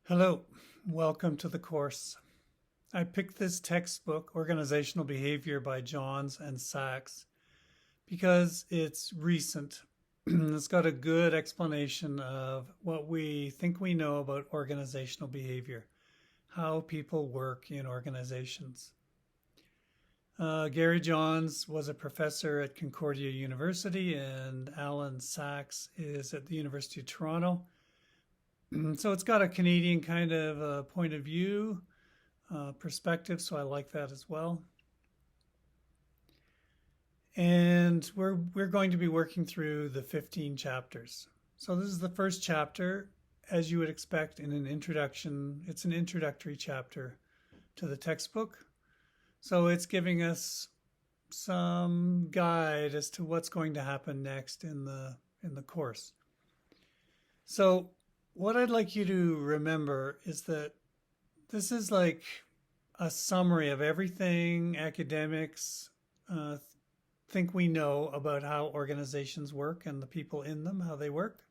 Hello, welcome to the course. I picked this textbook, Organizational Behavior by Johns and Sachs, because it's recent. It's got a good explanation of what we think we know about organizational behavior, how people work in organizations. Gary Johns was a professor at Concordia University, and Alan Sachs is at the University of Toronto. So it's got a Canadian kind of point of view, perspective, so I like that as well. And we're going to be working through the 15 chapters. So this is the first chapter, as you would expect in an introduction. It's an introductory chapter to the textbook. So it's giving us some guide as to what's going to happen next in the course. So what I'd like you to remember is that this is like a summary of everything academics think we know about how organizations work and the people in them, how they work.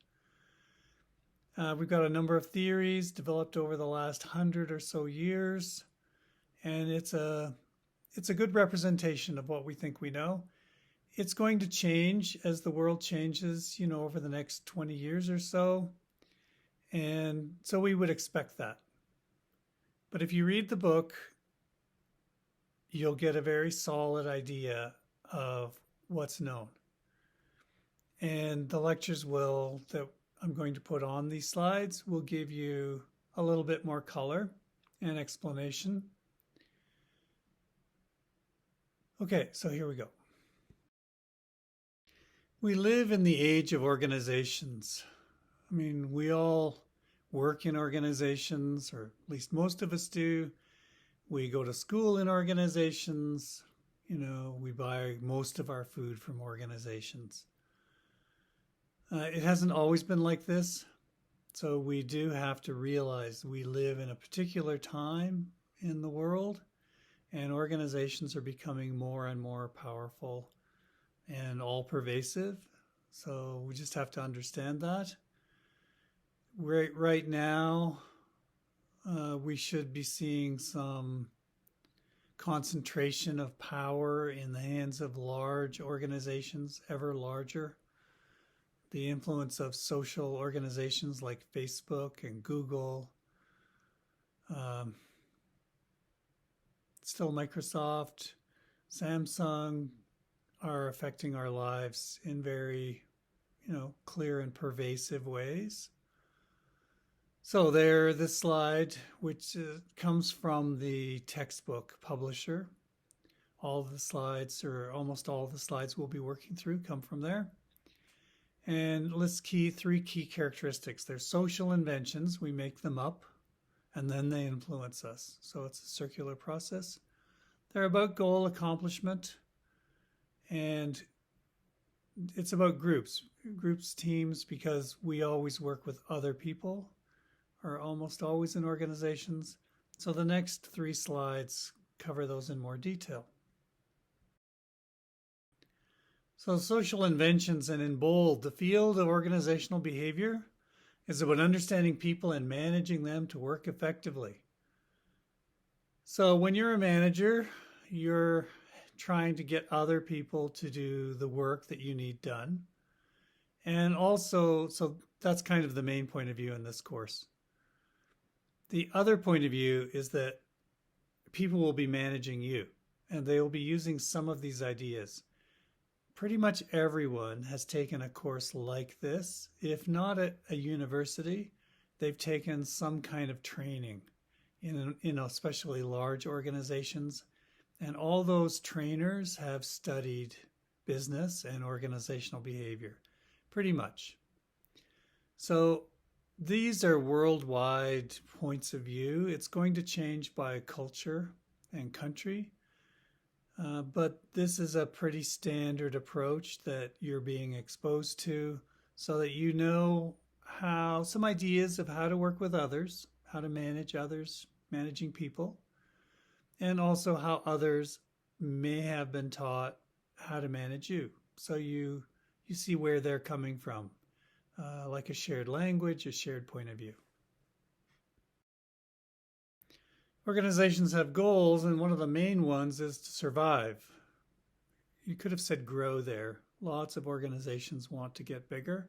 We've got a number of theories developed over the last 100 or so years, and it's a good representation of what we think we know. It's going to change as the world changes, over the next 20 years or so. And so we would expect that. But if you read the book, you'll get a very solid idea of what's known. And the lectures that I'm going to put on these slides will give you a little bit more color and explanation. Okay, so here we go. We live in the age of organizations. I mean, we all work in organizations, or at least most of us do. We go to school in organizations. We buy most of our food from organizations. It hasn't always been like this. So we do have to realize we live in a particular time in the world, and organizations are becoming more and more powerful and all pervasive. So we just have to understand that. Right now, we should be seeing some concentration of power in the hands of large organizations, ever larger. The influence of social organizations like Facebook and Google, still Microsoft, Samsung are affecting our lives in very, clear and pervasive ways. So this slide, which comes from the textbook publisher. All of the slides, or almost all of the slides we'll be working through, come from there. And lists three key characteristics. They're social inventions. We make them up, and then they influence us. So it's a circular process. They're about goal accomplishment, and it's about groups, teams, because we always work with other people, or almost always in organizations. So the next 3 slides cover those in more detail. So social inventions, and in bold, the field of organizational behavior is about understanding people and managing them to work effectively. So when you're a manager, you're trying to get other people to do the work that you need done. And also, so that's kind of the main point of view in this course. The other point of view is that people will be managing you, and they will be using some of these ideas. Pretty much everyone has taken a course like this. If not at a university, they've taken some kind of training in especially large organizations. And all those trainers have studied business and organizational behavior, pretty much. So these are worldwide points of view. It's going to change by culture and country. But this is a pretty standard approach that you're being exposed to, so that you know some ideas of how to work with others, how to manage others, managing people, and also how others may have been taught how to manage you. So you see where they're coming from, like a shared language, a shared point of view. Organizations have goals, and one of the main ones is to survive. You could have said grow there. Lots of organizations want to get bigger.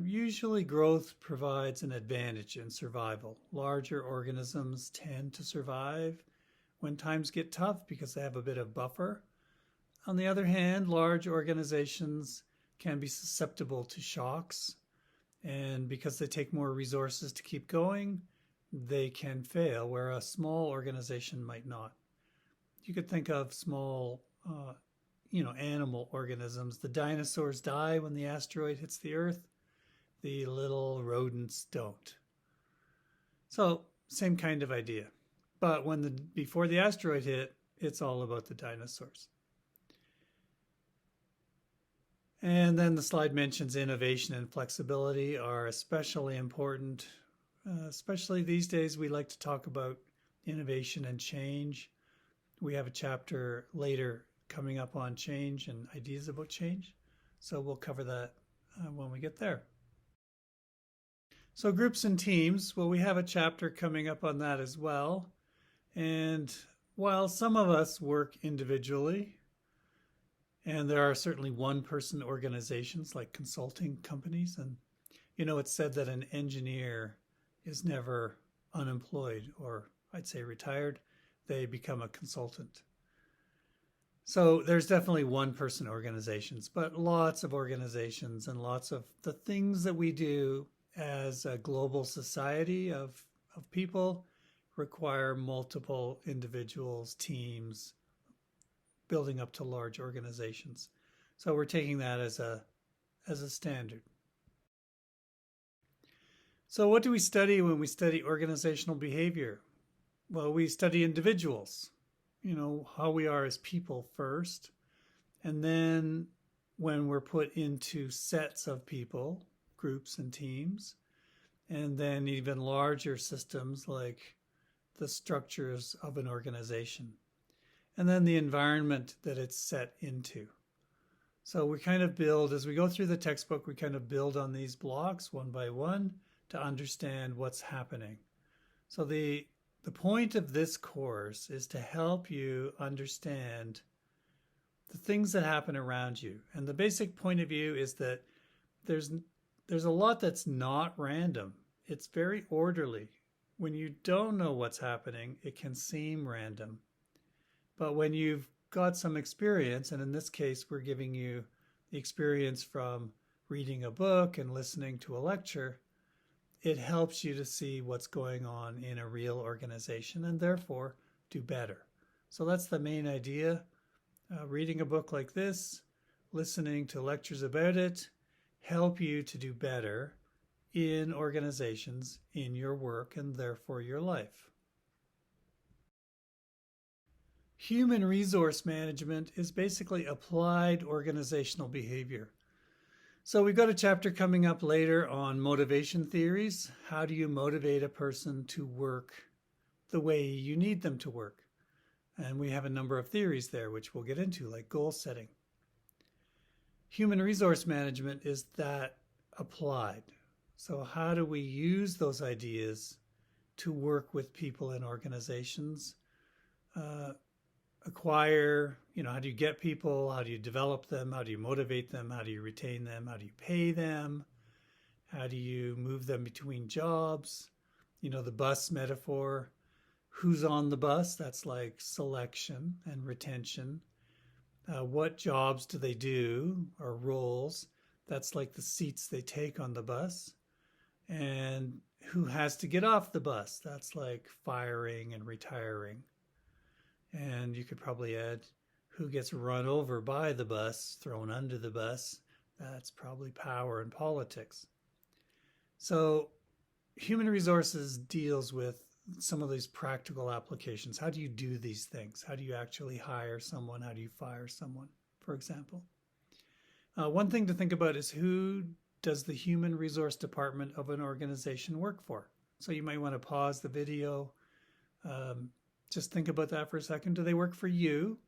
Usually growth provides an advantage in survival. Larger organisms tend to survive when times get tough because they have a bit of buffer. On the other hand, large organizations can be susceptible to shocks, and because they take more resources to keep going, they can fail, where a small organization might not. You could think of small, animal organisms. The dinosaurs die when the asteroid hits the Earth. The little rodents don't. So, same kind of idea. But before the asteroid hit, it's all about the dinosaurs. And then the slide mentions innovation and flexibility are especially important. Especially these days, we like to talk about innovation and change. We have a chapter later coming up on change and ideas about change. So we'll cover that when we get there. So groups and teams, well, we have a chapter coming up on that as well. And while some of us work individually, and there are certainly one-person organizations like consulting companies, and it's said that an engineer is never unemployed, or I'd say retired. They become a consultant. So there's definitely one-person organizations, but lots of organizations and lots of the things that we do as a global society of people require multiple individuals, teams, building up to large organizations. So we're taking that as a standard. So what do we study when we study organizational behavior? Well, we study individuals, how we are as people first. And then when we're put into sets of people, groups and teams, and then even larger systems like the structures of an organization, and then the environment that it's set into. So we kind of build, as we go through the textbook, we kind of build on these blocks one by one to understand what's happening. So the point of this course is to help you understand the things that happen around you. And the basic point of view is that there's a lot that's not random. It's very orderly. When you don't know what's happening, it can seem random. But when you've got some experience, and in this case, we're giving you the experience from reading a book and listening to a lecture, it helps you to see what's going on in a real organization and therefore do better. So that's the main idea. Reading a book like this, listening to lectures about it, help you to do better in organizations, in your work, and therefore your life. Human resource management is basically applied organizational behavior. So we've got a chapter coming up later on motivation theories. How do you motivate a person to work the way you need them to work? And we have a number of theories there, which we'll get into, like goal setting. Human resource management is that applied. So how do we use those ideas to work with people in organizations? Acquire, how do you get people? How do you develop them? How do you motivate them? How do you retain them? How do you pay them? How do you move them between jobs? The bus metaphor. Who's on the bus? That's like selection and retention. What jobs do they do, or roles? That's like the seats they take on the bus. And who has to get off the bus? That's like firing and retiring. And you could probably add who gets run over by the bus, thrown under the bus. That's probably power and politics. So human resources deals with some of these practical applications. How do you do these things? How do you actually hire someone? How do you fire someone, for example? One thing to think about is who does the human resource department of an organization work for? So you might want to pause the video. Just think about that for a second. Do they work for you?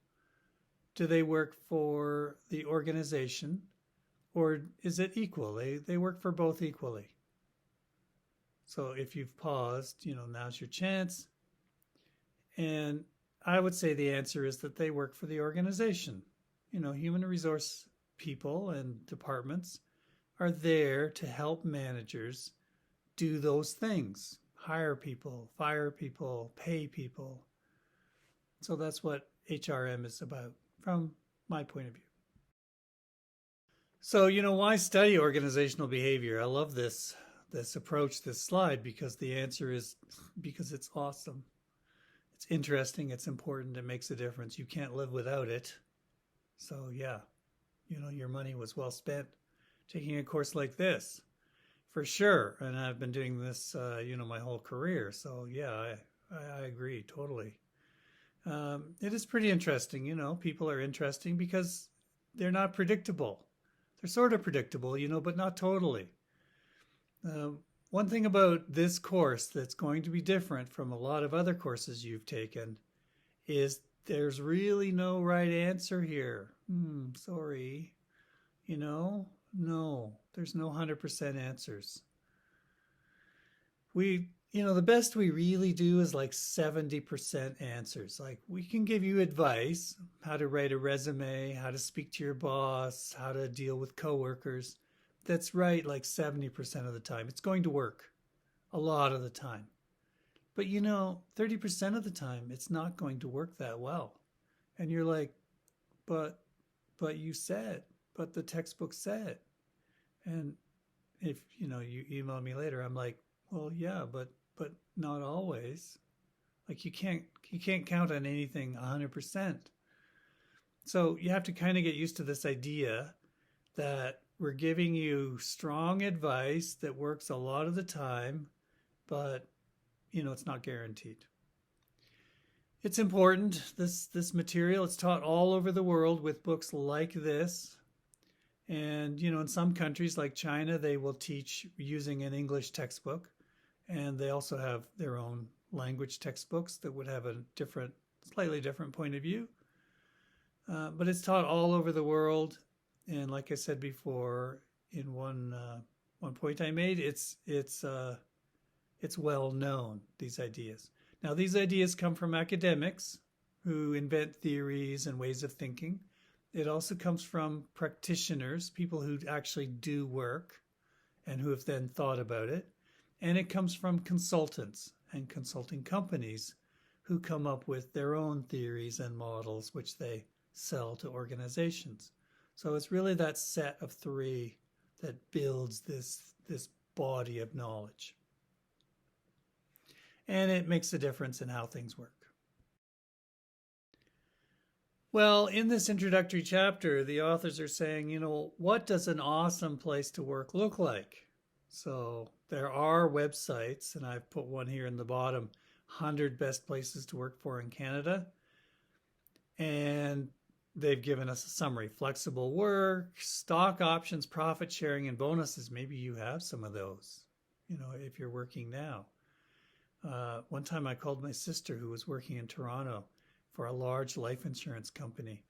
Do they work for the organization? Or is it equal? They work for both equally. So if you've paused, now's your chance. And I would say the answer is that they work for the organization. Human resource people and departments are there to help managers do those things: hire people, fire people, pay people. So that's what HRM is about from my point of view. So, why study organizational behavior? I love this approach, this slide, because the answer is because it's awesome. It's interesting, it's important, it makes a difference. You can't live without it. So, yeah, your money was well spent taking a course like this, for sure. And I've been doing this, my whole career. So, yeah, I agree totally. It is pretty interesting. People are interesting because they're not predictable. They're sort of predictable, but not totally. One thing about this course that's going to be different from a lot of other courses you've taken is there's really no right answer here. Sorry. No, there's no 100% answers. The best we really do is like 70% answers. Like, we can give you advice, how to write a resume, how to speak to your boss, how to deal with coworkers. That's right, like 70% of the time. It's going to work a lot of the time. But 30% of the time, it's not going to work that well. And you're like, but you said, but the textbook said. And if, you email me later, I'm like, well, yeah, but not always. Like, you can't count on anything 100%. So you have to kind of get used to this idea that we're giving you strong advice that works a lot of the time, but it's not guaranteed. It's important, this material. It's taught all over the world with books like this. And in some countries like China, they will teach using an English textbook. And they also have their own language textbooks that would have a slightly different point of view. But it's taught all over the world. And like I said before, in one point I made, it's well known, these ideas. Now, these ideas come from academics who invent theories and ways of thinking. It also comes from practitioners, people who actually do work and who have then thought about it. And it comes from consultants and consulting companies who come up with their own theories and models, which they sell to organizations. So it's really that set of three that builds this body of knowledge. And it makes a difference in how things work. Well, in this introductory chapter, the authors are saying, what does an awesome place to work look like? So there are websites, and I've put one here in the bottom, 100 best places to work for in Canada. And they've given us a summary: flexible work, stock options, profit sharing, and bonuses. Maybe you have some of those, if you're working now. One time I called my sister, who was working in Toronto for a large life insurance company.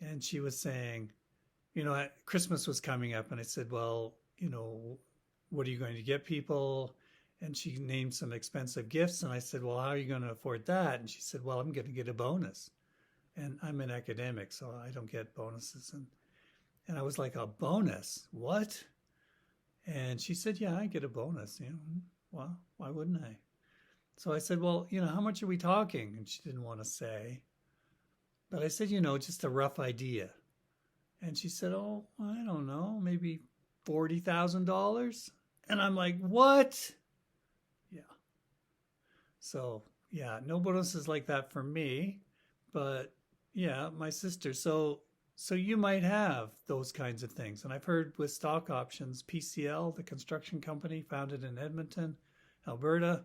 And she was saying, Christmas was coming up, and I said, well, what are you going to get people? And she named some expensive gifts. And I said, well, how are you going to afford that? And she said, well, I'm going to get a bonus. And I'm an academic, so I don't get bonuses. And I was like, a bonus? What? And she said, yeah, I get a bonus. Well, why wouldn't I? So I said, well, how much are we talking? And she didn't want to say. But I said, just a rough idea. And she said, oh, I don't know, maybe $40,000. And I'm like, what? Yeah. So, yeah, no bonuses like that for me. But, yeah, my sister. So you might have those kinds of things. And I've heard with stock options, PCL, the construction company founded in Edmonton, Alberta,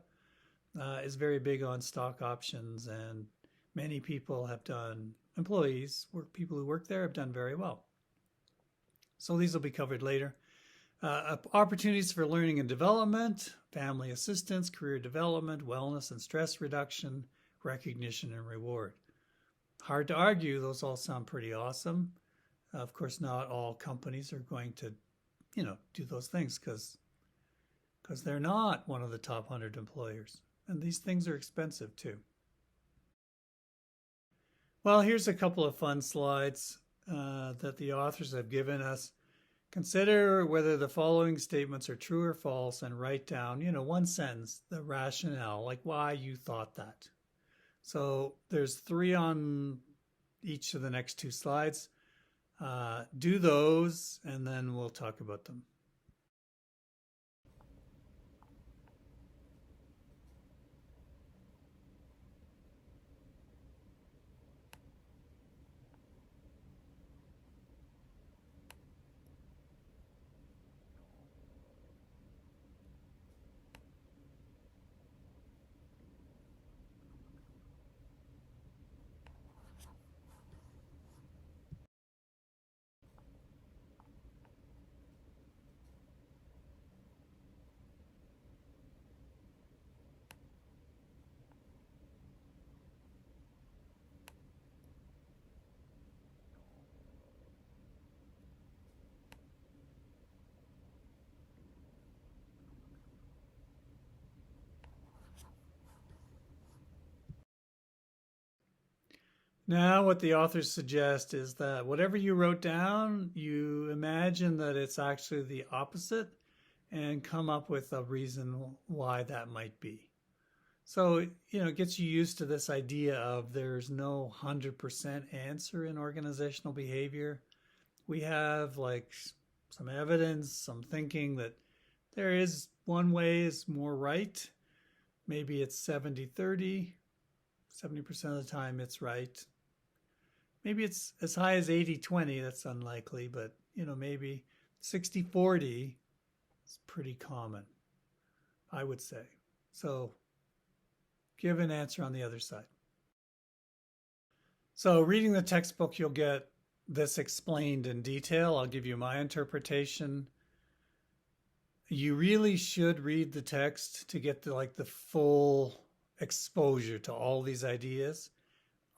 is very big on stock options. And many people have done, people who work there have done very well. So these will be covered later. Opportunities for learning and development, family assistance, career development, wellness and stress reduction, recognition and reward. Hard to argue, those all sound pretty awesome. Of course, not all companies are going to, do those things because they're not one of the top 100 employers. And these things are expensive too. Well, here's a couple of fun slides that the authors have given us. Consider whether the following statements are true or false and write down, one sentence, the rationale, like why you thought that. So there's 3 on each of the next 2 slides. Do those and then we'll talk about them. Now, what the authors suggest is that whatever you wrote down, you imagine that it's actually the opposite and come up with a reason why that might be. So, it gets you used to this idea of there's no 100% answer in organizational behavior. We have like some evidence, some thinking that there is one way is more right. Maybe it's 70-30, 70% of the time it's right. Maybe it's as high as 80-20, that's unlikely, but maybe 60-40 is pretty common, I would say. So give an answer on the other side. So reading the textbook, you'll get this explained in detail. I'll give you my interpretation. You really should read the text to get the full exposure to all these ideas.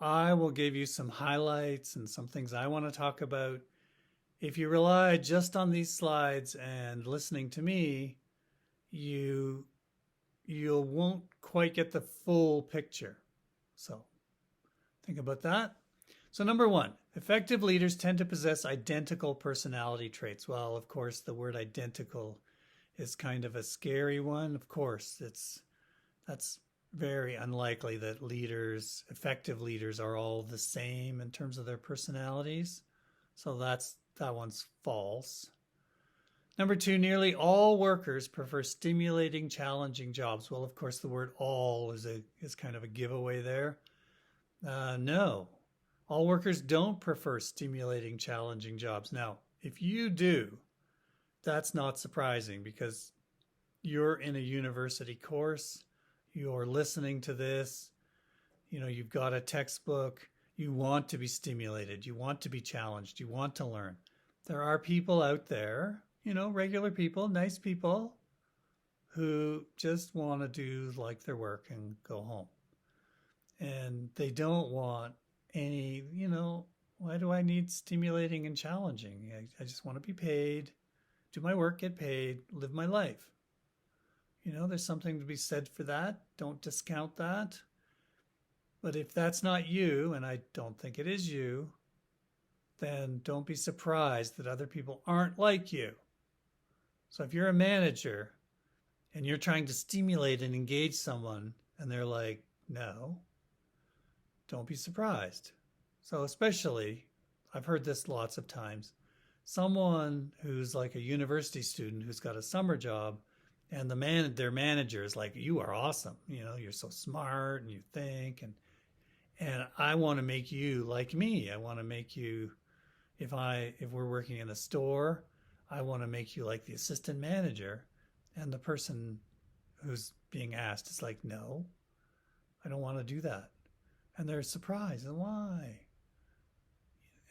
I will give you some highlights and some things I want to talk about. If you rely just on these slides and listening to me, you won't quite get the full picture. So think about that. So number 1, effective leaders tend to possess identical personality traits. Well, of course, the word identical is kind of a scary one. Of course, that's very unlikely that effective leaders are all the same in terms of their personalities. So that one's false. Number 2, nearly all workers prefer stimulating, challenging jobs. Well, of course, the word all is kind of a giveaway there. No, all workers don't prefer stimulating, challenging jobs. Now, if you do, that's not surprising because you're in a university course. You're listening to this, you've got a textbook, you want to be stimulated, you want to be challenged, you want to learn. There are people out there, regular people, nice people, who just want to do like their work and go home. And they don't want any, why do I need stimulating and challenging? I just want to be paid, do my work, get paid, live my life. There's something to be said for that. Don't discount that. But if that's not you, and I don't think it is you, then don't be surprised that other people aren't like you. So if you're a manager and you're trying to stimulate and engage someone and they're like, no, don't be surprised. So especially, I've heard this lots of times, someone who's like a university student who's got a summer job and their manager is like, you are awesome. You're so smart and you think, and I want to make you like me. I want to make you, if we're working in a store, I want to make you like the assistant manager. And the person who's being asked is like, no, I don't want to do that. And they're surprised. And why?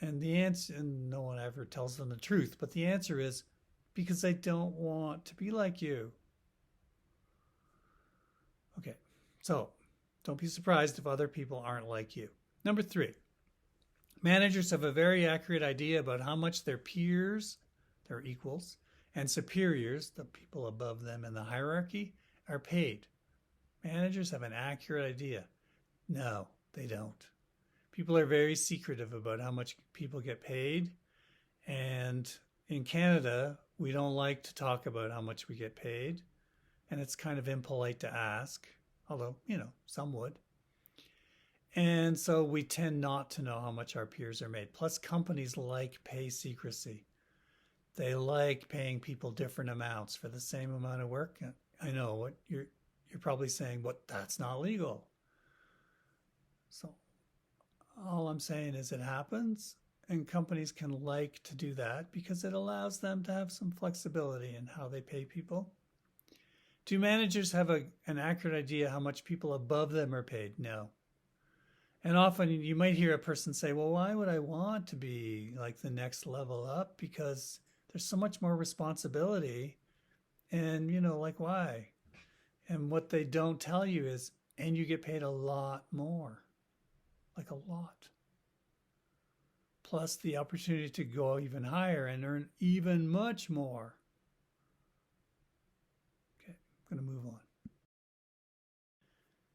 And the answer, and no one ever tells them the truth, but the answer is because they don't want to be like you. Okay, so don't be surprised if other people aren't like you. Number 3, managers have a very accurate idea about how much their peers, their equals, and superiors, the people above them in the hierarchy, are paid. Managers have an accurate idea. No, they don't. People are very secretive about how much people get paid. And in Canada, we don't like to talk about how much we get paid. And it's kind of impolite to ask, although, some would. And so we tend not to know how much our peers are made. Plus, companies like pay secrecy. They like paying people different amounts for the same amount of work. I know what you're probably saying, but that's not legal. So all I'm saying is it happens, and companies can like to do that because it allows them to have some flexibility in how they pay people. Do managers have an accurate idea how much people above them are paid? No. And often you might hear a person say, well, why would I want to be like the next level up? Because there's so much more responsibility. And, like why? And what they don't tell you is, and you get paid a lot more, like a lot. Plus the opportunity to go even higher and earn even much more. Okay, I'm going to move on.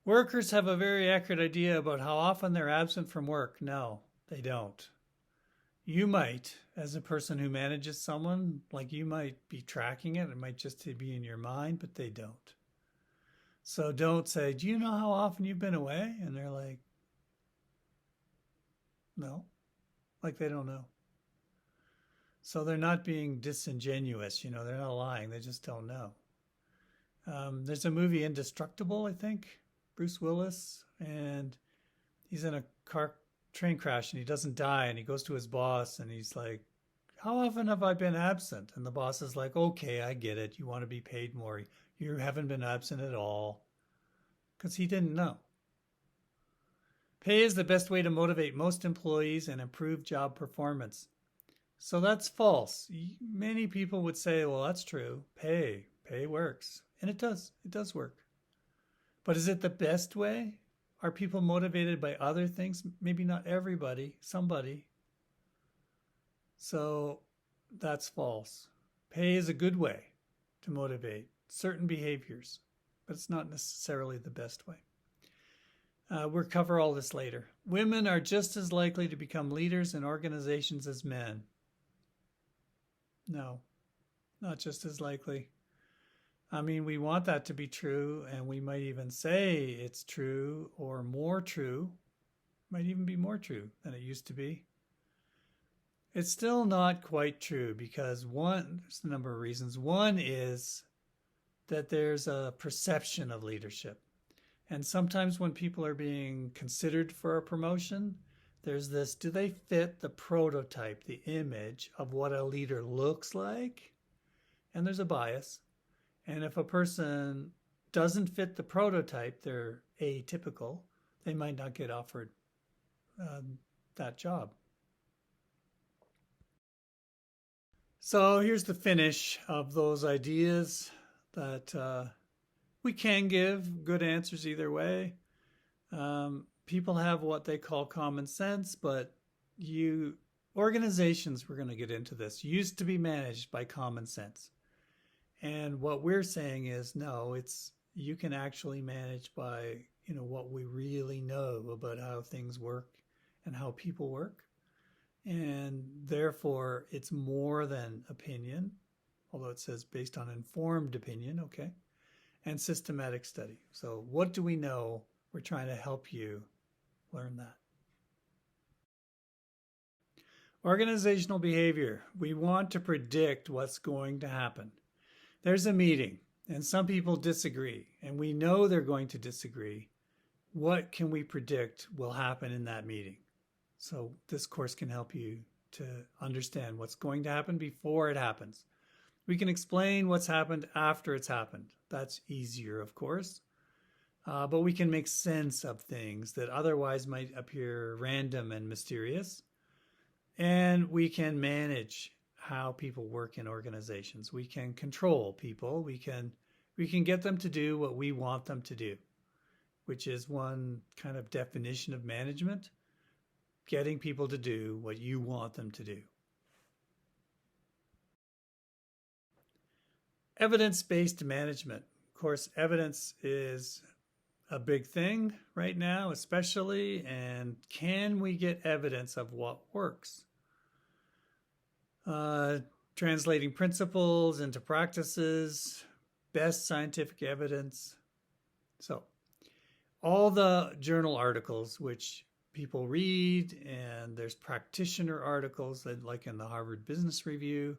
Workers have a very accurate idea about how often they're absent from work. No, they don't. You might, as a person who manages someone, like you might be tracking it. It might just be in your mind, but they don't. So don't say, do you know how often you've been away? And they're like, no, like they don't know. So they're not being disingenuous, they're not lying. They just don't know. There's a movie, Indestructible, I think, Bruce Willis, and he's in a train crash and he doesn't die, and he goes to his boss and he's like, how often have I been absent? And the boss is like, okay, I get it. You want to be paid more. You haven't been absent at all, because he didn't know. Pay is the best way to motivate most employees and improve job performance. So that's false. Many people would say, well, that's true. Pay works. And it does work. But is it the best way? Are people motivated by other things? Maybe not everybody, somebody. So that's false. Pay is a good way to motivate certain behaviors, but it's not necessarily the best way. We'll cover all this later. Women are just as likely to become leaders in organizations as men. No, not just as likely. I mean, we want that to be true, and we might even say it's true or more true. Might even be more true than it used to be. It's still not quite true because there's a number of reasons. One is that there's a perception of leadership. And sometimes when people are being considered for a promotion, there's this, do they fit the prototype, the image of what a leader looks like? And there's a bias. And if a person doesn't fit the prototype, they're atypical, they might not get offered that job. So here's the finish of those ideas that we can give good answers either way. People have what they call common sense, but organizations, we're going to get into this, used to be managed by common sense. And what we're saying is, no, you can actually manage by, what we really know about how things work and how people work. And therefore, it's more than opinion, although it says based on informed opinion, okay, and systematic study. So what do we know? We're trying to help you learn that. Organizational behavior. We want to predict what's going to happen. There's a meeting, and some people disagree, and we know they're going to disagree. What can we predict will happen in that meeting? So this course can help you to understand what's going to happen before it happens. We can explain what's happened after it's happened. That's easier, of course. But we can make sense of things that otherwise might appear random and mysterious. And we can manage how people work in organizations. We can control people. We can get them to do what we want them to do, which is one kind of definition of management, getting people to do what you want them to do. Evidence-based management. Of course, evidence is a big thing right now, especially, and can we get evidence of what works? Translating principles into practices, best scientific evidence. So, all the journal articles which people read, and there's practitioner articles that, like in the Harvard Business Review,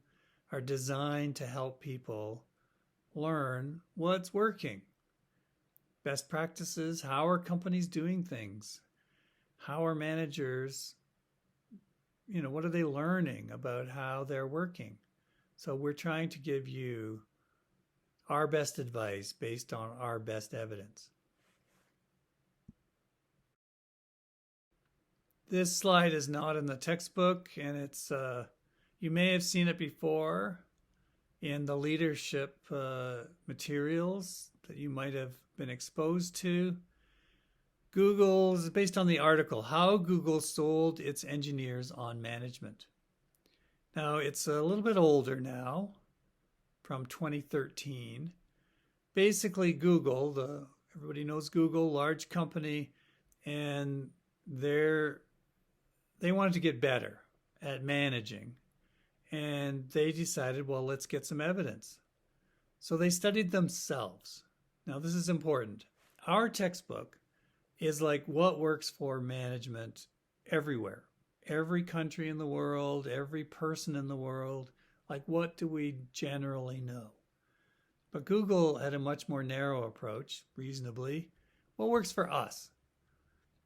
are designed to help people learn what's working. Best practices, how are companies doing things? How are managers, what are they learning about how they're working? So we're trying to give you our best advice based on our best evidence. This slide is not in the textbook, and it's you may have seen it before in the leadership materials that you might have been exposed to. Google is based on the article, How Google Sold Its Engineers on Management. Now, it's a little bit older now, from 2013. Basically, Google, everybody knows Google, large company, and they wanted to get better at managing. And they decided, well, let's get some evidence. So they studied themselves. Now, this is important. Our textbook is like what works for management everywhere. Every country in the world, every person in the world, like what do we generally know? But Google had a much more narrow approach, reasonably. What works for us?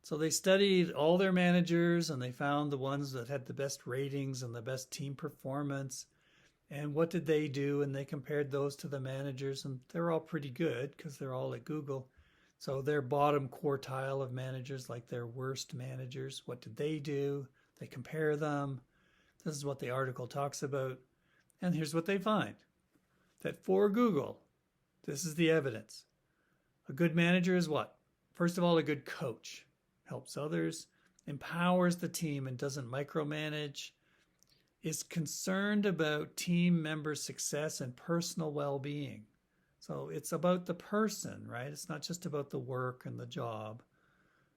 So they studied all their managers and they found the ones that had the best ratings and the best team performance. And what did they do? And they compared those to the managers, and they're all pretty good because they're all at Google. So their bottom quartile of managers, like their worst managers, what did they do? They compare them. This is what the article talks about. And here's what they find. That for Google, this is the evidence. A good manager is what? First of all, a good coach. Helps others, empowers the team and doesn't micromanage, is concerned about team member success and personal well-being. So it's about the person, right? It's not just about the work and the job.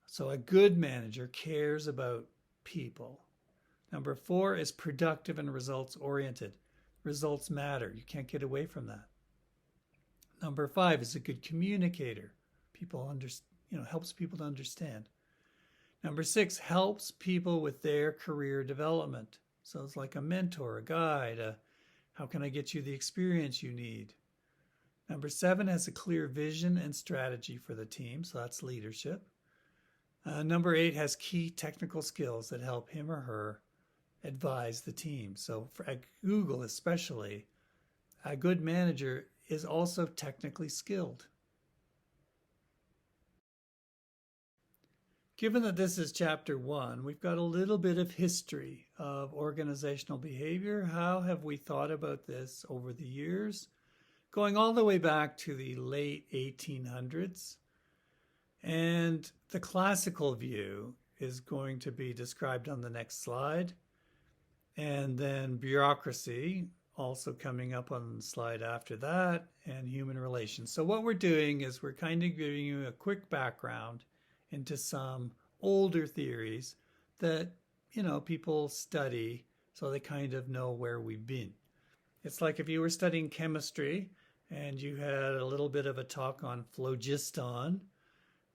So a good manager cares about people. Number 4 is productive and results-oriented. Results matter. You can't get away from that. Number 5 is a good communicator. Helps people to understand. Number 6, helps people with their career development. So it's like a mentor, a guide, how can I get you the experience you need? Number 7 has a clear vision and strategy for the team, so that's leadership. Number 8 has key technical skills that help him or her advise the team. So at Google especially, a good manager is also technically skilled. Given that this is chapter 1, we've got a little bit of history of organizational behavior. How have we thought about this over the years? Going all the way back to the late 1800s. And the classical view is going to be described on the next slide. And then bureaucracy, also coming up on the slide after that, and human relations. So what we're doing is we're kind of giving you a quick background into some older theories that, people study so they kind of know where we've been. It's like if you were studying chemistry and you had a little bit of a talk on phlogiston,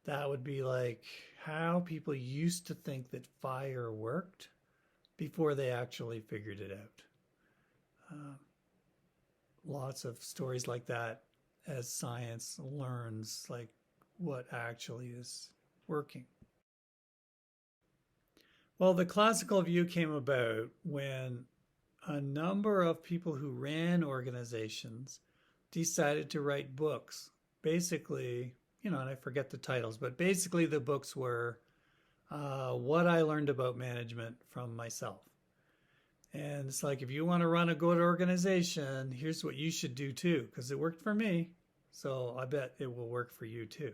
that would be like how people used to think that fire worked before they actually figured it out. Lots of stories like that as science learns like what actually is working. Well, the classical view came about when a number of people who ran organizations decided to write books. Basically, and I forget the titles, but basically the books were what I learned about management from myself. And it's like, if you want to run a good organization, here's what you should do too, because it worked for me. So I bet it will work for you too.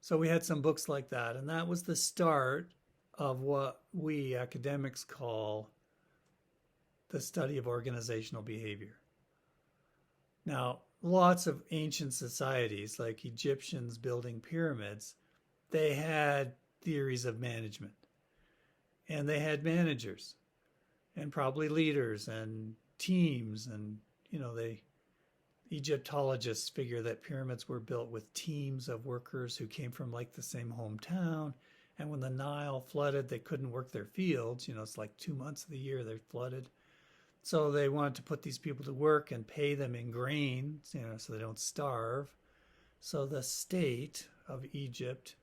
So we had some books like that, and that was the start of what we academics call the study of organizational behavior. Now, lots of ancient societies, like Egyptians building pyramids, they had theories of management and they had managers and probably leaders and teams. And, they Egyptologists figure that pyramids were built with teams of workers who came from like the same hometown. And when the Nile flooded, they couldn't work their fields. It's like 2 months of the year they're flooded. So they wanted to put these people to work and pay them in grain, so they don't starve. So the state of Egypt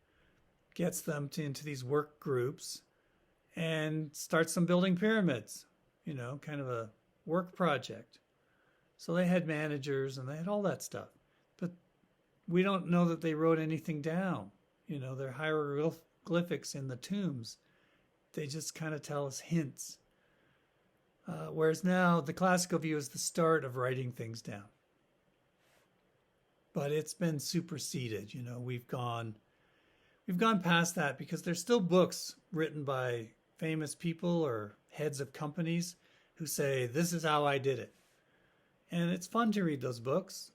gets them into these work groups and starts them building pyramids, kind of a work project. So they had managers and they had all that stuff. But we don't know that they wrote anything down. Their hieroglyphics in the tombs, they just kind of tell us hints. Whereas now the classical view is the start of writing things down. But it's been superseded. We've gone past that because there's still books written by famous people or heads of companies who say, this is how I did it. And it's fun to read those books,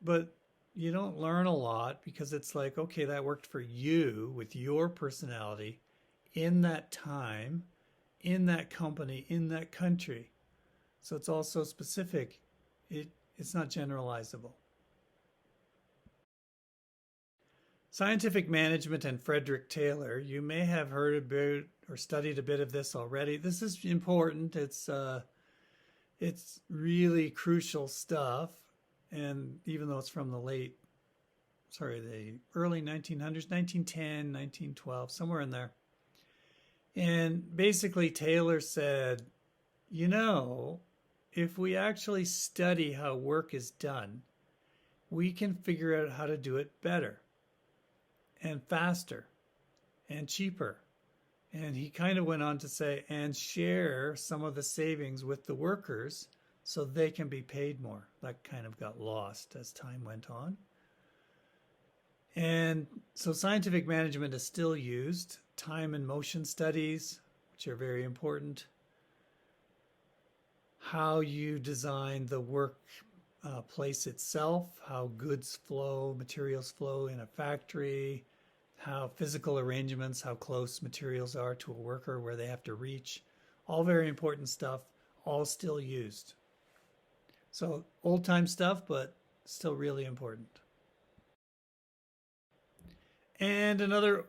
but you don't learn a lot because it's like, okay, that worked for you with your personality in that time, in that company, in that country. So it's also specific. It's not generalizable. Scientific management and Frederick Taylor. You may have heard about or studied a bit of this already. This is important. It's really crucial stuff. And even though it's from the early 1900s, 1910, 1912, somewhere in there. And basically Taylor said, if we actually study how work is done, we can figure out how to do it better and faster and cheaper. And he kind of went on to say, and share some of the savings with the workers so they can be paid more. That kind of got lost as time went on. And so scientific management is still used. Time and motion studies, which are very important. How you design the work place itself, how goods flow, materials flow in a factory, how physical arrangements, how close materials are to a worker, where they have to reach. All very important stuff, all still used. So old-time stuff, but still really important. And another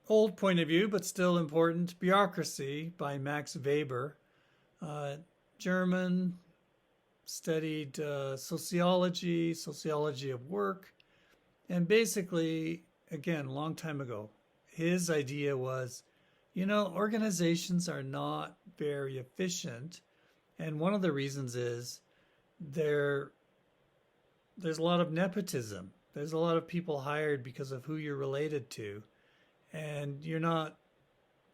old point of view, but still important, Bureaucracy by Max Weber. German, studied sociology of work, and basically, again, a long time ago, his idea was, organizations are not very efficient, and one of the reasons is there's a lot of nepotism. There's a lot of people hired because of who you're related to, and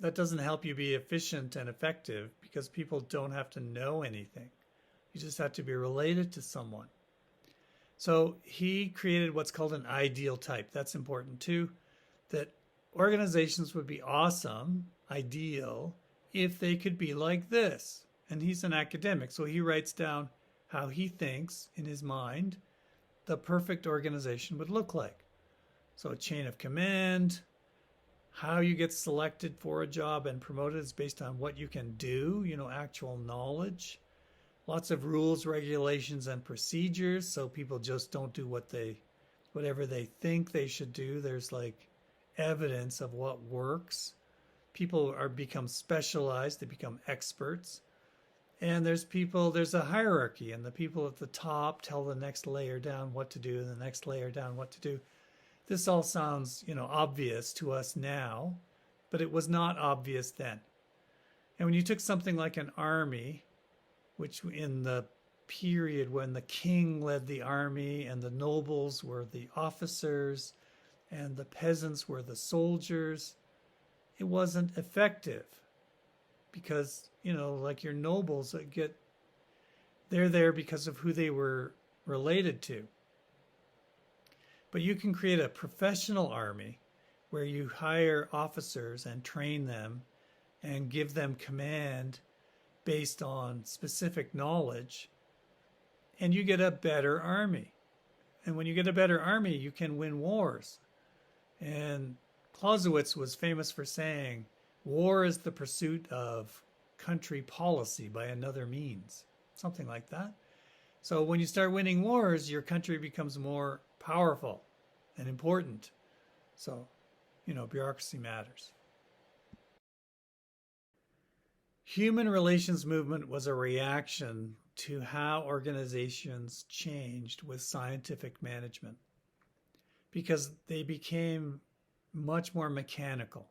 that doesn't help you be efficient and effective because people don't have to know anything. You just have to be related to someone. So he created what's called an ideal type. That's important too, that organizations would be awesome, ideal, if they could be like this. And he's an academic, so he writes down how he thinks in his mind the perfect organization would look like. So a chain of command, how you get selected for a job and promoted is based on what you can do, actual knowledge. Lots of rules, regulations, and procedures, so people just don't do whatever they think they should do. There's like evidence of what works. People become specialized, they become experts. And there's a hierarchy, and the people at the top tell the next layer down what to do, and the next layer down what to do. This all sounds, obvious to us now, but it was not obvious then. And when you took something like an army, which in the period when the king led the army and the nobles were the officers and the peasants were the soldiers, it wasn't effective because, like your nobles they're there because of who they were related to. But you can create a professional army where you hire officers and train them and give them command based on specific knowledge. and you get a better army. And when you get a better army, you can win wars. And Clausewitz was famous for saying, war is the pursuit of country policy by another means, something like that. So when you start winning wars, your country becomes more powerful and important. So, bureaucracy matters. Human relations movement was a reaction to how organizations changed with scientific management because they became much more mechanical,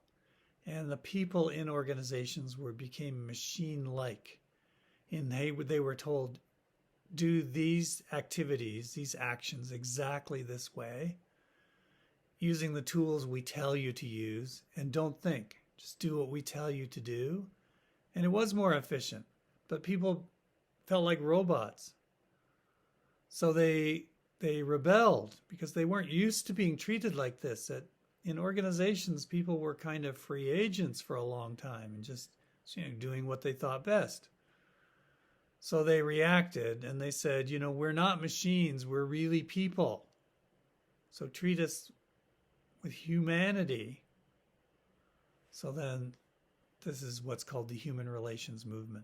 and the people in organizations became machine-like, and they were told, do these activities, these actions exactly this way, using the tools we tell you to use, and don't think, just do what we tell you to do. And it was more efficient, but people felt like robots. So they rebelled because they weren't used to being treated like this. In organizations, people were kind of free agents for a long time and just doing what they thought best. So they reacted and they said, we're not machines, we're really people. So treat us with humanity. So then this is what's called the human relations movement.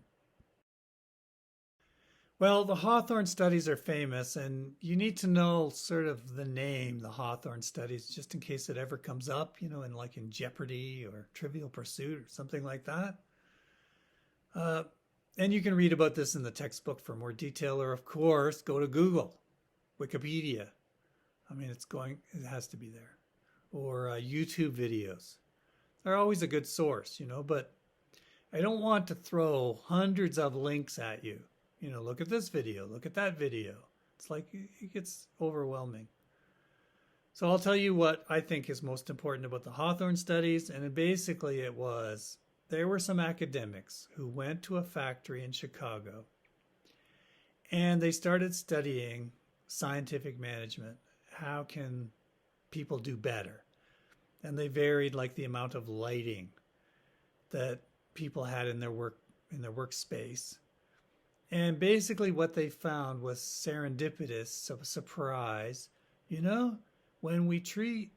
Well, the Hawthorne studies are famous, and you need to know sort of the name, the Hawthorne studies, just in case it ever comes up, in Jeopardy or Trivial Pursuit or something like that. And you can read about this in the textbook for more detail, or of course, go to Google, Wikipedia. It has to be there. Or YouTube videos. They're always a good source, but I don't want to throw hundreds of links at you. Look at this video, look at that video. It's like it gets overwhelming. So I'll tell you what I think is most important about the Hawthorne studies, and basically there were some academics who went to a factory in Chicago and they started studying scientific management. How can people do better? And they varied like the amount of lighting that people had in their workspace. And basically what they found was serendipitous, a surprise. When we treat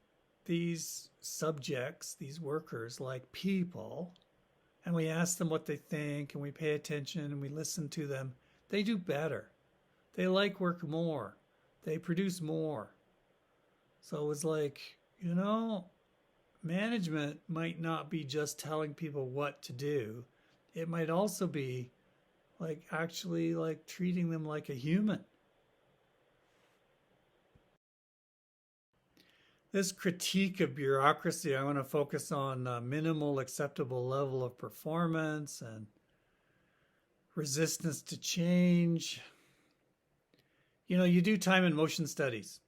these subjects, these workers, like people, and we ask them what they think, and we pay attention, and we listen to them, they do better. They like work more. They produce more. So it was like, management might not be just telling people what to do. It might also be actually treating them like a human. This critique of bureaucracy, I want to focus on minimal acceptable level of performance and resistance to change. You do time and motion studies,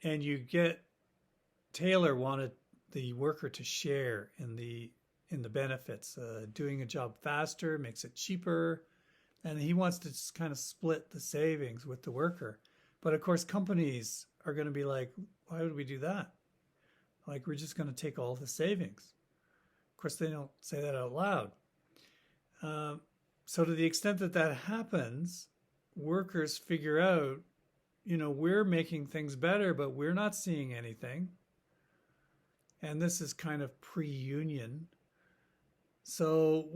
and Taylor wanted the worker to share in the benefits. Doing a job faster makes it cheaper, and he wants to just kind of split the savings with the worker. But of course, companies are going to be like, why would we do that? We're just going to take all the savings. Of course, they don't say that out loud. So to the extent that happens, workers figure out, we're making things better, but we're not seeing anything. And this is kind of pre-union. So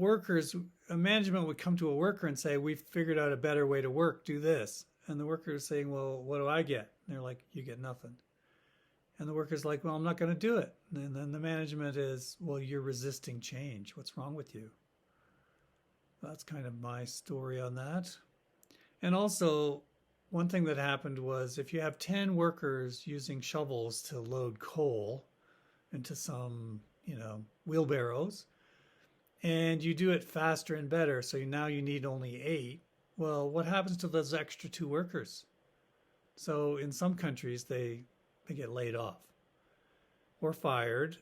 management would come to a worker and say, we've figured out a better way to work, do this. And the worker is saying, well, what do I get? And they're like, you get nothing. And the worker's like, well, I'm not going to do it. And then the management is, well, you're resisting change. What's wrong with you? That's kind of my story on that. And also, one thing that happened was if you have 10 workers using shovels to load coal into some, wheelbarrows, and you do it faster and better, so now you need only 8, well, what happens to those extra 2 workers? So in some countries, they get laid off or fired,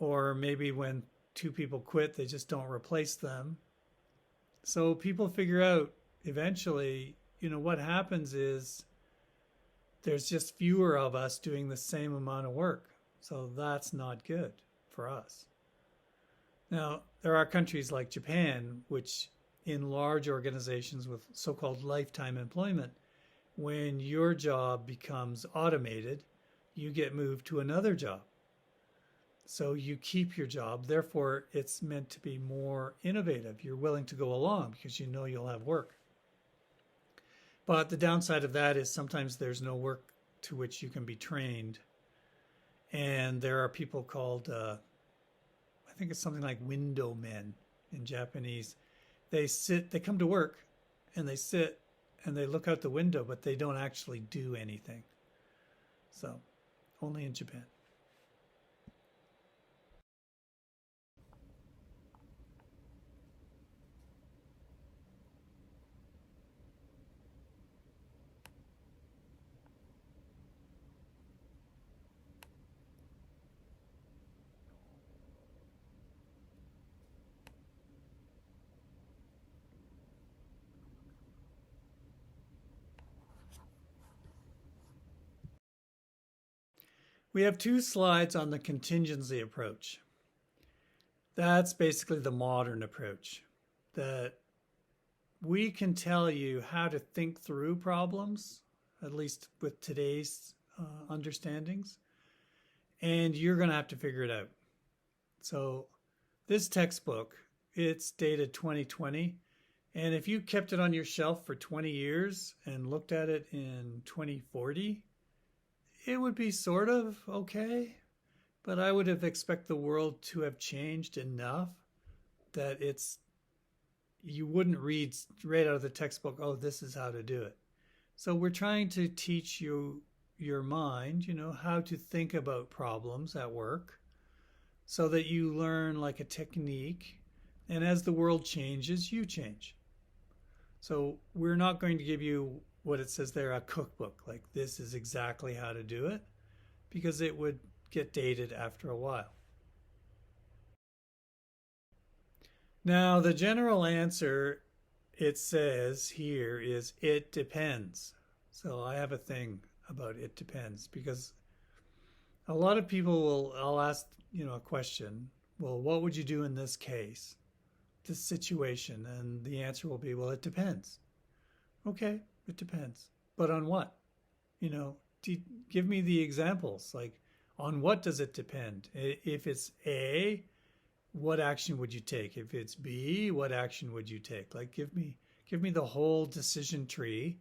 or maybe when 2 people quit, they just don't replace them. So people figure out eventually, what happens is there's just fewer of us doing the same amount of work. So that's not good for us. Now, there are countries like Japan, which in large organizations with so-called lifetime employment when your job becomes automated, you get moved to another job. So you keep your job. Therefore, it's meant to be more innovative. You're willing to go along because you know you'll have work. But the downside of that is sometimes there's no work to which you can be trained. And there are people called, I think it's something like window men in Japanese. They come to work and they sit and they look out the window, but they don't actually do anything. So only in Japan. We have 2 slides on the contingency approach. That's basically the modern approach, that we can tell you how to think through problems, at least with today's understandings, and you're going to have to figure it out. So this textbook, it's dated 2020, and if you kept it on your shelf for 20 years and looked at it in 2040, it would be sort of okay, but I would have expected the world to have changed enough that you wouldn't read right out of the textbook, oh, this is how to do it. So we're trying to teach you your mind, how to think about problems at work so that you learn like a technique. And as the world changes, you change. So we're not going to give you what it says there, a cookbook, like this is exactly how to do it, because it would get dated after a while. Now, the general answer, it says here, is it depends. So I have a thing about it depends, because a lot of people I'll ask, a question, well, what would you do in this case, this situation? And the answer will be, well, it depends. Okay, it depends. But on what? Give me the examples. Like, on what does it depend? If it's A, what action would you take? If it's B, what action would you take? Like, give me the whole decision tree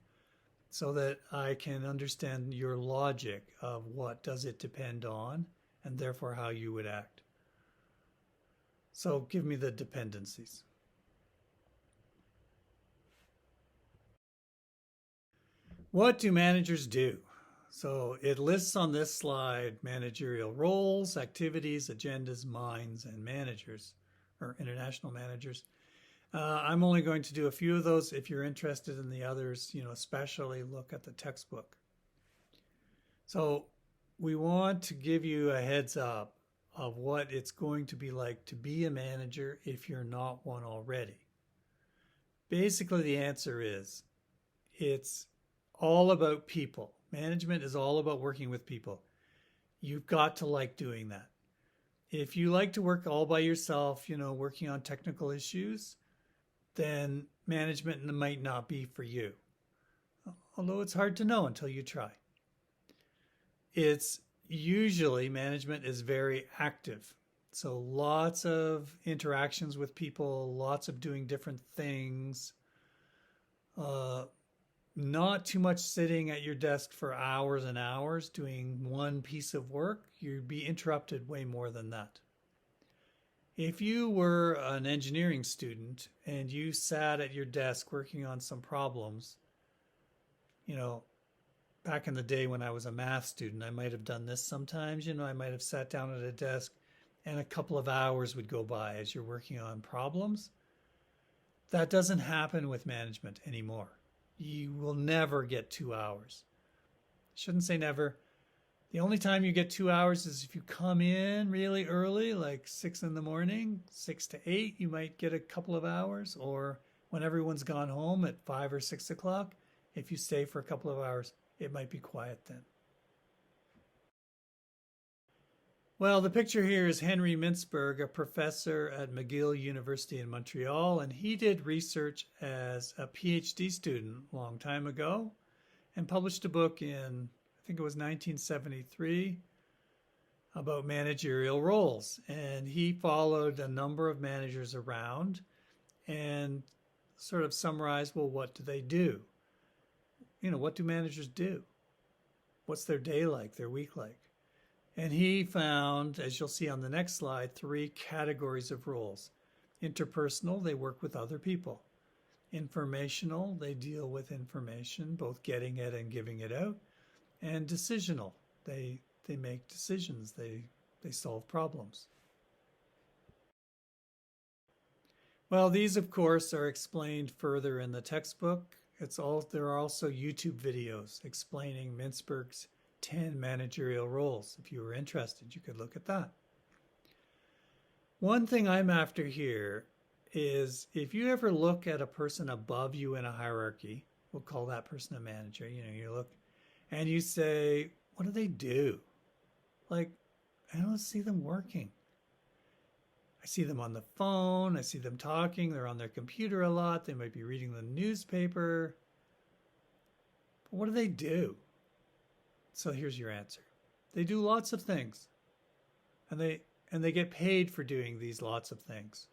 so that I can understand your logic of what does it depend on and therefore how you would act. So give me the dependencies. What do managers do? So it lists on this slide managerial roles, activities, agendas, minds, and managers, or international managers. I'm only going to do a few of those. If you're interested in the others, especially look at the textbook. So we want to give you a heads up of what it's going to be like to be a manager if you're not one already. Basically, the answer is it's all about people. Management is all about working with people. You've got to like doing that. If you like to work all by yourself, working on technical issues, then management might not be for you. Although it's hard to know until you try. It's usually management is very active. So lots of interactions with people, lots of doing different things. Not too much sitting at your desk for hours and hours doing one piece of work. You'd be interrupted way more than that. If you were an engineering student and you sat at your desk working on some problems, back in the day when I was a math student, I might have done this sometimes. I might have sat down at a desk and a couple of hours would go by as you're working on problems. That doesn't happen with management anymore. You will never get 2 hours. Shouldn't say never. The only time you get 2 hours is if you come in really early, like 6 in the morning, 6 to 8, you might get a couple of hours. Or when everyone's gone home at 5 or 6 o'clock, if you stay for a couple of hours, it might be quiet then. Well, the picture here is Henry Mintzberg, a professor at McGill University in Montreal, and he did research as a PhD student a long time ago. and published a book in, I think it was 1973, about managerial roles. And he followed a number of managers around and sort of summarized, well, what do they do? What do managers do? What's their day like, their week like? And he found, as you'll see on the next slide, 3 categories of roles. Interpersonal, they work with other people. Informational, they deal with information, both getting it and giving it out. And decisional, they make decisions, they solve problems. Well, these, of course, are explained further in the textbook. There are also YouTube videos explaining Mintzberg's 10 managerial roles. If you were interested, you could look at that. One thing I'm after here is if you ever look at a person above you in a hierarchy, we'll call that person a manager, you look and you say, what do they do? Like, I don't see them working. I see them on the phone. I see them talking. They're on their computer a lot. They might be reading the newspaper. But what do they do? So here's your answer. They do lots of things. And they get paid for doing these lots of things.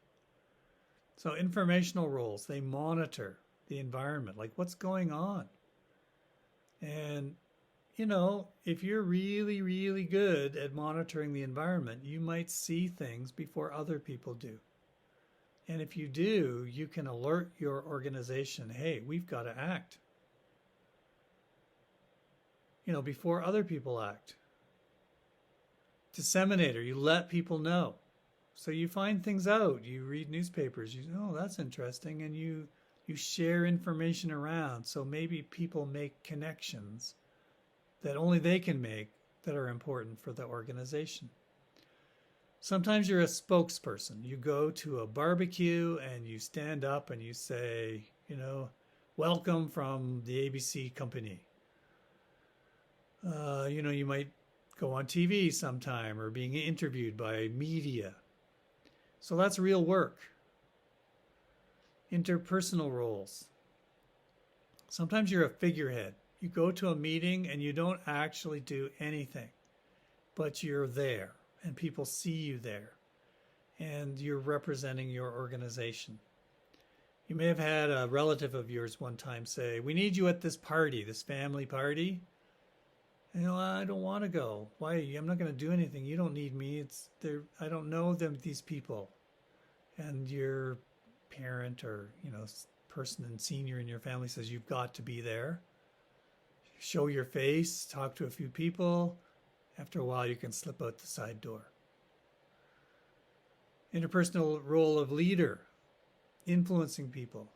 So informational roles, they monitor the environment, like what's going on. And if you're really, really good at monitoring the environment, you might see things before other people do. And if you do, you can alert your organization, hey, we've got to act. Before other people act. Disseminator, you let people know. So you find things out, you read newspapers, oh, that's interesting, and you share information around. So maybe people make connections that only they can make that are important for the organization. Sometimes you're a spokesperson. You go to a barbecue and you stand up and you say, welcome from the ABC company. You might go on TV sometime or being interviewed by media. So that's real work. Interpersonal roles. Sometimes you're a figurehead. You go to a meeting and you don't actually do anything, but you're there and people see you there and you're representing your organization. You may have had a relative of yours one time say, we need you at this party, this family party. And I don't want to go. Why? I'm not going to do anything. You don't need me. I don't know these people. And your parent or, person and senior in your family says you've got to be there. Show your face, talk to a few people. After a while, you can slip out the side door. Interpersonal role of leader, influencing people.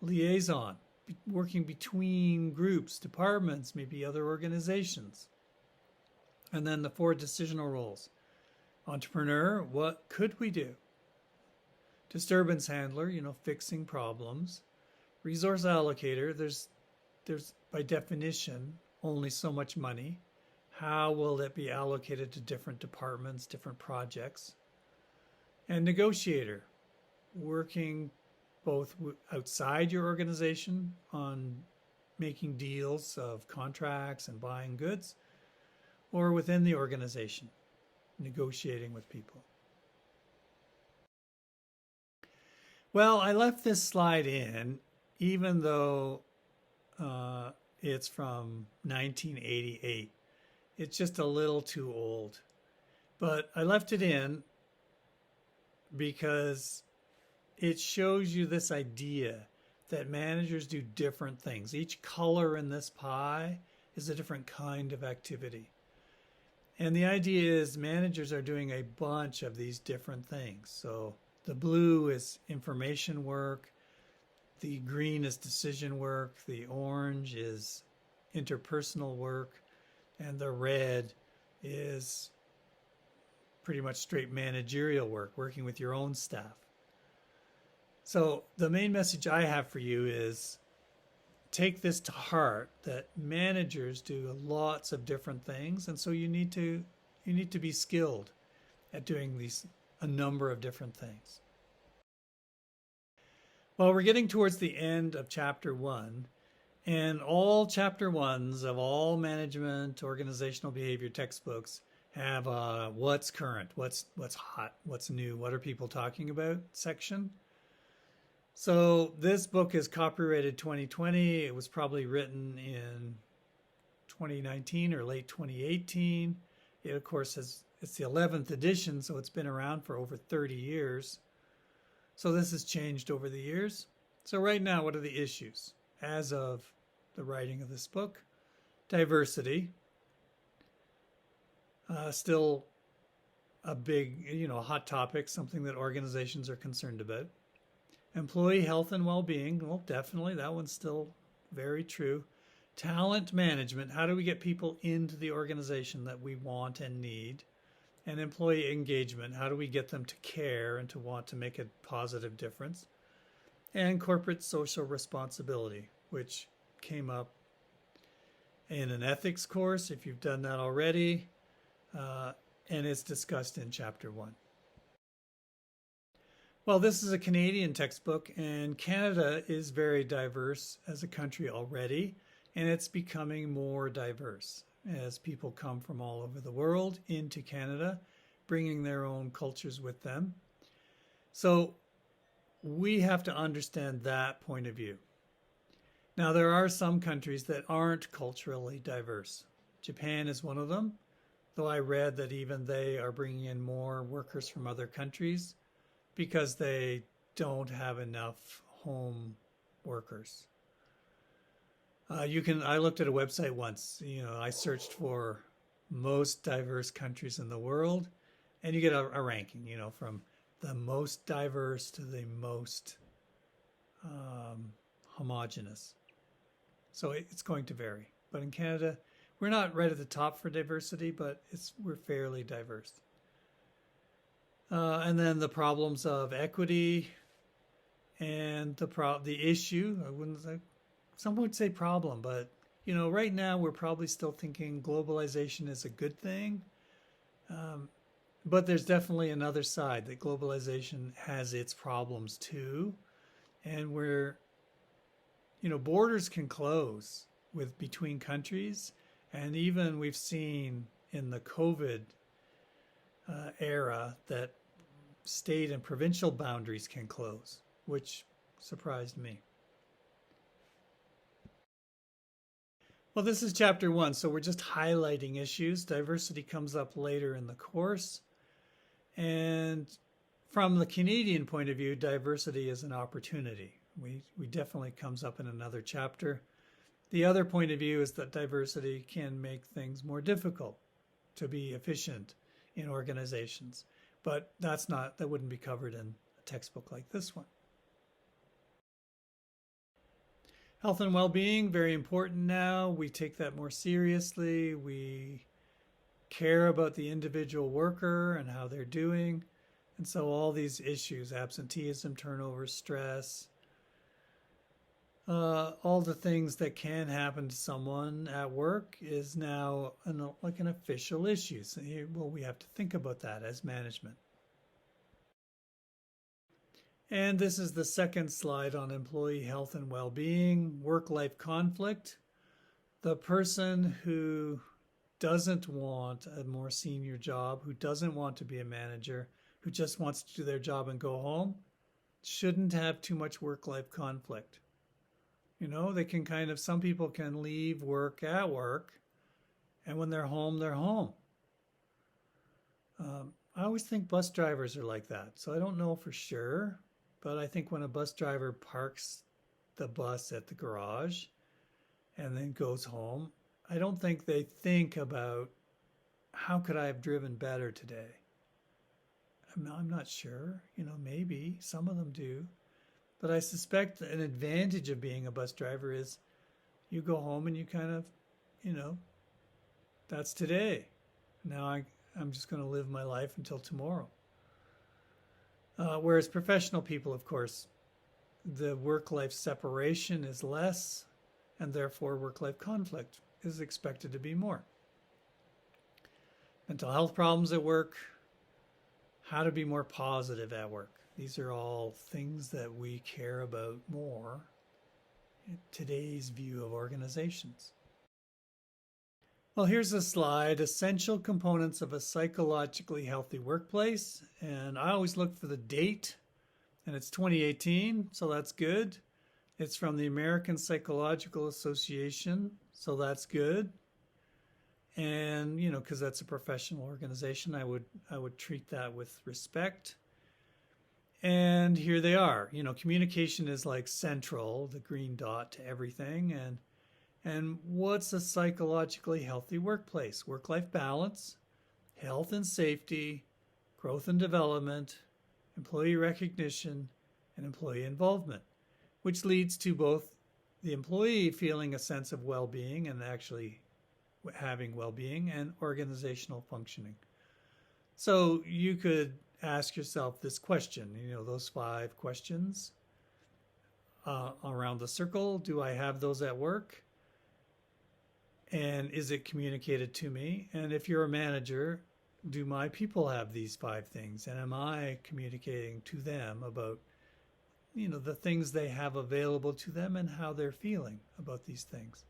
Liaison, working between groups, departments, maybe other organizations. And then the 4 decisional roles. Entrepreneur, what could we do? Disturbance handler, fixing problems. Resource allocator, there's by definition only so much money. How will it be allocated to different departments, different projects? And negotiator, working both outside your organization on making deals of contracts and buying goods, or within the organization, negotiating with people. Well, I left this slide in, even though it's from 1988. It's just a little too old. But I left it in because it shows you this idea that managers do different things. Each color in this pie is a different kind of activity. And the idea is managers are doing a bunch of these different things. So the blue is information work. The green is decision work. The orange is interpersonal work. And the red is pretty much straight managerial work, working with your own staff. So the main message I have for you is take this to heart, that managers do lots of different things. And so you need to be skilled at doing a number of different things. Well, we're getting towards the end of chapter 1, And all chapter ones of all management organizational behavior textbooks have a what's current, what's hot, what's new, what are people talking about section. So this book is copyrighted 2020. It was probably written in 2019 or late 2018. It, of course, it's the 11th edition, so it's been around for over 30 years. So this has changed over the years. So right now, what are the issues? As of the writing of this book, diversity, still a big, hot topic, something that organizations are concerned about. Employee health and well-being, well, definitely, that one's still very true. Talent management, how do we get people into the organization that we want and need? And employee engagement, how do we get them to care and to want to make a positive difference? And corporate social responsibility, which came up in an ethics course, if you've done that already, and it's discussed in chapter 1. Well, this is a Canadian textbook, and Canada is very diverse as a country already, and it's becoming more diverse as people come from all over the world into Canada, bringing their own cultures with them. So we have to understand that point of view. Now, there are some countries that aren't culturally diverse. Japan is one of them, though I read that even they are bringing in more workers from other countries because they don't have enough home workers. I looked at a website once, I searched for most diverse countries in the world, and you get a ranking, from the most diverse to the most homogenous. So it's going to vary. But in Canada, we're not right at the top for diversity, but we're fairly diverse. And then the problems of equity and the issue, some would say problem, but right now we're probably still thinking globalization is a good thing. But there's definitely another side, that globalization has its problems too. And borders can close between countries. And even we've seen in the COVID era that state and provincial boundaries can close, which surprised me. Well, this is chapter 1, so we're just highlighting issues. Diversity comes up later in the course. And from the Canadian point of view, diversity is an opportunity. We definitely comes up in another chapter. The other point of view is that diversity can make things more difficult to be efficient in organizations. But that wouldn't be covered in a textbook like this one. Health and well-being, very important now. We take that more seriously. We care about the individual worker and how they're doing. And so all these issues, absenteeism, turnover, stress, all the things that can happen to someone at work is now like an official issue. So we have to think about that as management. And this is the second slide on employee health and well-being, work-life conflict. The person who doesn't want a more senior job, who doesn't want to be a manager, who just wants to do their job and go home, shouldn't have too much work-life conflict. They can some people can leave work at work, and when they're home, they're home. I always think bus drivers are like that, so I don't know for sure, but I think when a bus driver parks the bus at the garage and then goes home, I don't think they think about how could I have driven better today. I'm not sure, maybe some of them do. But I suspect an advantage of being a bus driver is you go home and you that's today. Now I'm just going to live my life until tomorrow. Whereas professional people, of course, the work-life separation is less, and therefore work-life conflict is expected to be more. Mental health problems at work, how to be more positive at work. These are all things that we care about more today's view of organizations. Well, here's a slide, essential components of a psychologically healthy workplace. And I always look for the date, and it's 2018, so that's good. It's from the American Psychological Association, so that's good. And, because that's a professional organization, I would treat that with respect. And here they are. Communication is like central, the green dot to everything. And what's a psychologically healthy workplace? Work-life balance, health and safety, growth and development, employee recognition, and employee involvement, which leads to both the employee feeling a sense of well-being and actually having well-being and organizational functioning. So you could ask yourself this question, those 5 questions around the circle. Do I have those at work? And is it communicated to me? And if you're a manager, do my people have these 5 things? And am I communicating to them about, the things they have available to them and how they're feeling about these things?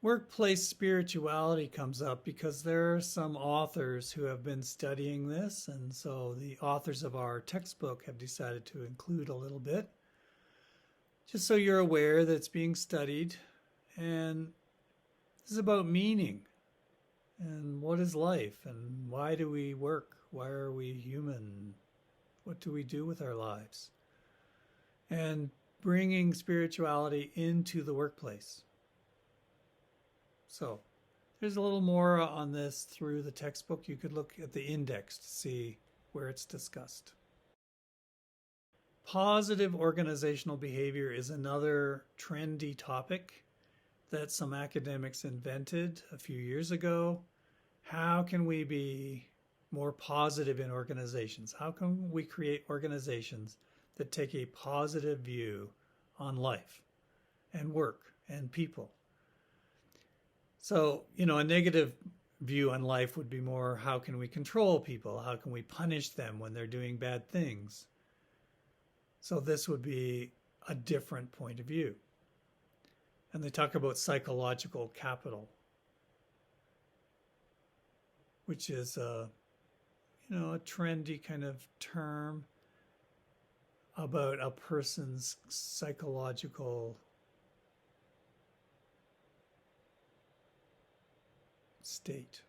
Workplace spirituality comes up because there are some authors who have been studying this, and so the authors of our textbook have decided to include a little bit, just so you're aware that it's being studied. And this is about meaning and what is life and why do we work? Why are we human? What do we do with our lives? And bringing spirituality into the workplace. So there's a little more on this through the textbook. You could look at the index to see where it's discussed. Positive organizational behavior is another trendy topic that some academics invented a few years ago. How can we be more positive in organizations? How can we create organizations that take a positive view on life and work and people? So, a negative view on life would be more, how can we control people? How can we punish them when they're doing bad things? So this would be a different point of view. And they talk about psychological capital, which is a trendy kind of term about a person's psychological state.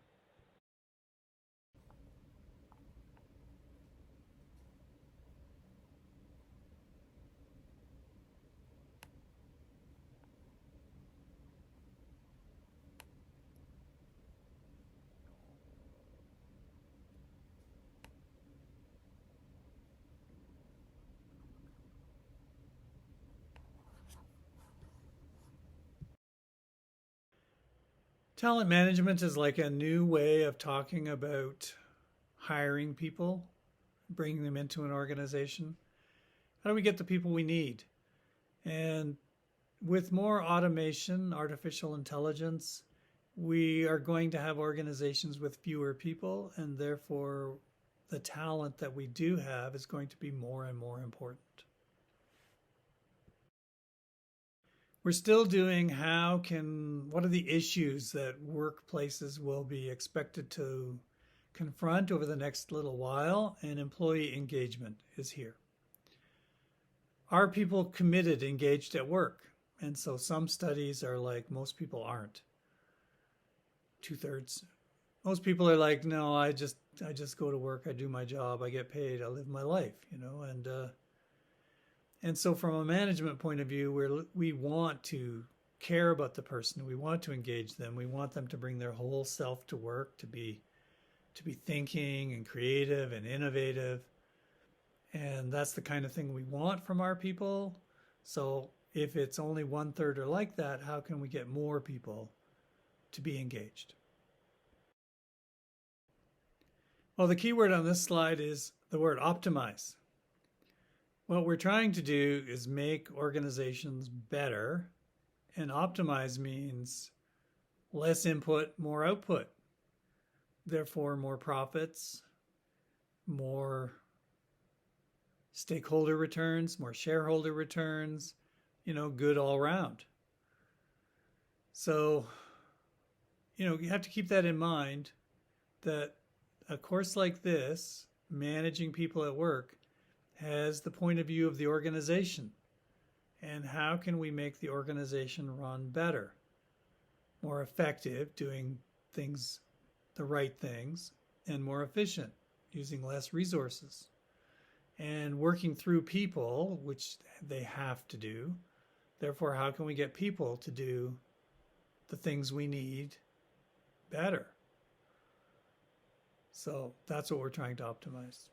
Talent management is like a new way of talking about hiring people, bringing them into an organization. How do we get the people we need? And with more automation, artificial intelligence, we are going to have organizations with fewer people, and therefore the talent that we do have is going to be more and more important. We're still doing what are the issues that workplaces will be expected to confront over the next little while, and employee engagement is here. Are people committed, engaged at work? And so some studies are like, most people aren't. 2/3. Most people are like, no, I just go to work, I do my job, I get paid, I live my life, and so from a management point of view, we want to care about the person, we want to engage them, we want them to bring their whole self to work, to be thinking and creative and innovative. And that's the kind of thing we want from our people. So if it's only 1/3 are like that, how can we get more people to be engaged? Well, the key word on this slide is the word optimize. What we're trying to do is make organizations better, and optimize means less input, more output. Therefore, more profits, more stakeholder returns, more shareholder returns, good all around. So, you have to keep that in mind, that a course like this, Managing People at Work, has the point of view of the organization. And how can we make the organization run better, more effective, doing things, the right things, and more efficient, using less resources, and working through people, which they have to do. Therefore, how can we get people to do the things we need better? So that's what we're trying to optimize.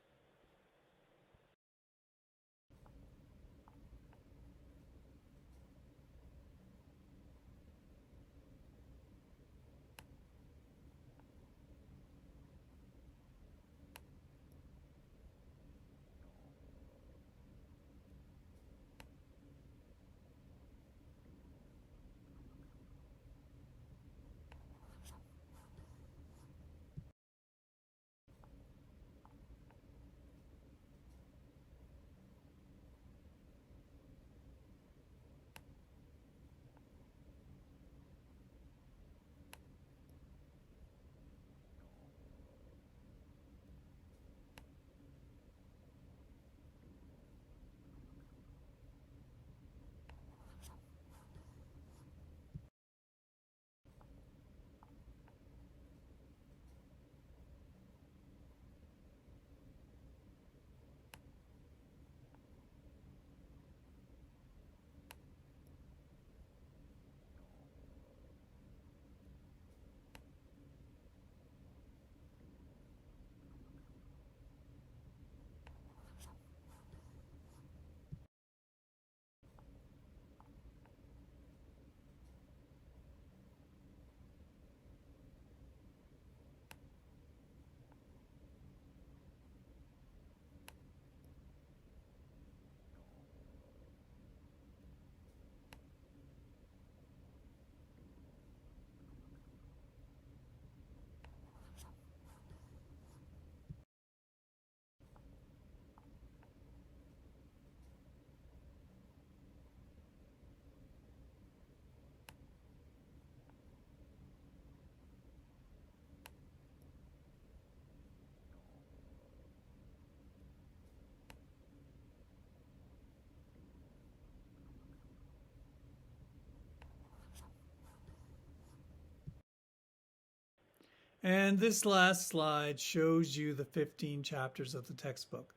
And this last slide shows you the 15 chapters of the textbook.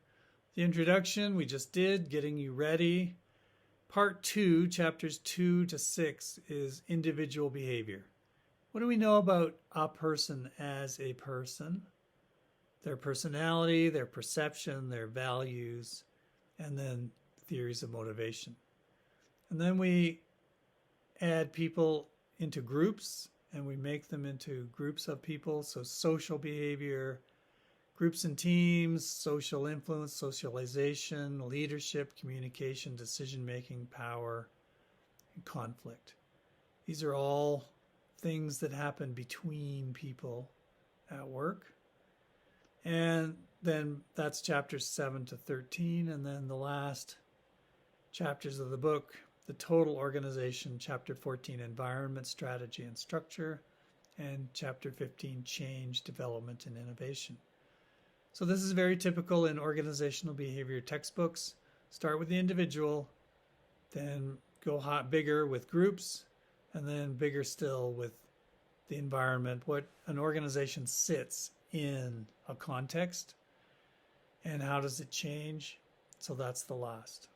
The introduction we just did, getting you ready. Part 2, chapters 2 to 6, is individual behavior. What do we know about a person as a person? Their personality, their perception, their values, and then theories of motivation. And then we add people into groups, and we make them into groups of people. So social behavior, groups and teams, social influence, socialization, leadership, communication, decision-making, power, and conflict. These are all things that happen between people at work. And then that's chapters 7 to 13. And then the last chapters of the book, the total organization, chapter 14, environment, strategy, and structure, and chapter 15, change, development, and innovation. So this is very typical in organizational behavior textbooks. Start with the individual, then go bigger with groups, and then bigger still with the environment, what an organization sits in a context, and how does it change. So that's the last.